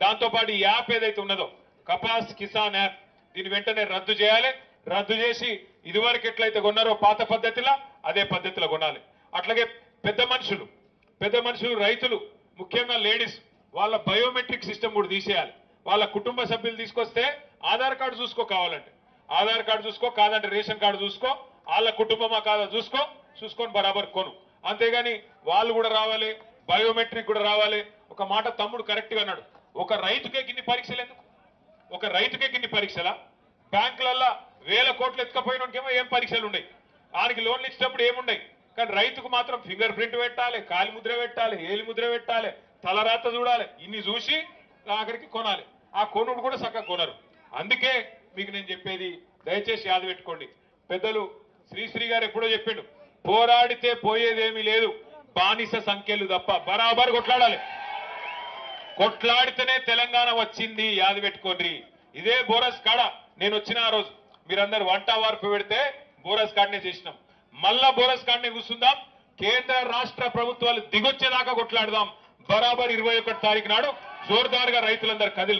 దాంతోపాటు ఈ యాప్ ఏదైతే ఉన్నదో కపాస్ కిసాన్ యాప్ దీని వెంటనే రద్దు చేయాలి. రద్దు చేసి ఇదివరకు ఎట్లయితే కొన్నారో పాత పద్ధతిలో అదే పద్ధతిలో కొనాలి. అట్లాగే పెద్ద మనుషులు రైతులు ముఖ్యంగా లేడీస్ వాళ్ళ బయోమెట్రిక్ సిస్టమ్ కూడా తీసేయాలి. వాళ్ళ కుటుంబ సభ్యులు తీసుకొస్తే ఆధార్ కార్డు చూసుకో, కావాలంటే ఆధార్ కార్డు చూసుకో, కాదంటే రేషన్ కార్డు చూసుకో, వాళ్ళ కుటుంబమా కాదా చూసుకొని బరాబర్ కొను. అంతేగాని వాళ్ళు కూడా రావాలి, బయోమెట్రిక్ కూడా రావాలి. ఒక మాట తమ్ముడు కరెక్ట్ గా అన్నాడు, ఒక రైతుకే గిన్ని పరీక్షలు ఎందుకు? ఒక రైతుకే గిన్ని పరీక్షలా? బ్యాంకులల్లో 1000 కోట్లు ఎత్తుకపోయినకేమో ఏం పరీక్షలు ఉన్నాయి, ఆయనకి లోన్లు ఇచ్చినప్పుడు ఏమున్నాయి. కానీ రైతుకు మాత్రం ఫింగర్ ప్రింట్ పెట్టాలి, కాలి ముద్ర పెట్టాలి, ఏలి ముద్ర పెట్టాలి, తలరాత చూడాలి, ఇన్ని చూసి ఆఖరికి కొనాలి. ఆ కొనుడు కూడా చక్కగా కొనరు. అందుకే మీకు నేను చెప్పేది దయచేసి యాద పెట్టుకోండి. పెద్దలు శ్రీశ్రీ గారు ఎప్పుడో చెప్పిండు, పోరాడితే పోయేదేమీ లేదు, బానిస సంఖ్యలు తప్ప. బరాబర్ కొట్లాడాలి, కొట్లాడితేనే తెలంగాణ వచ్చింది. యాద పెట్టుకోండి. ఇదే బోరస్ కాడ నేను వచ్చిన ఆ రోజు మీరందరూ వంట వార్పు పెడితే బోరస్ కాడనే చేసినాం. మళ్ళా బోరస్ కాడనే కూర్చుందాం. కేంద్ర రాష్ట్ర ప్రభుత్వాలు దిగొచ్చేదాకా కొట్లాడదాం. బరాబర్ 21 తారీఖు నాడు జోర్దార్గా రైతులందరూ కదిలి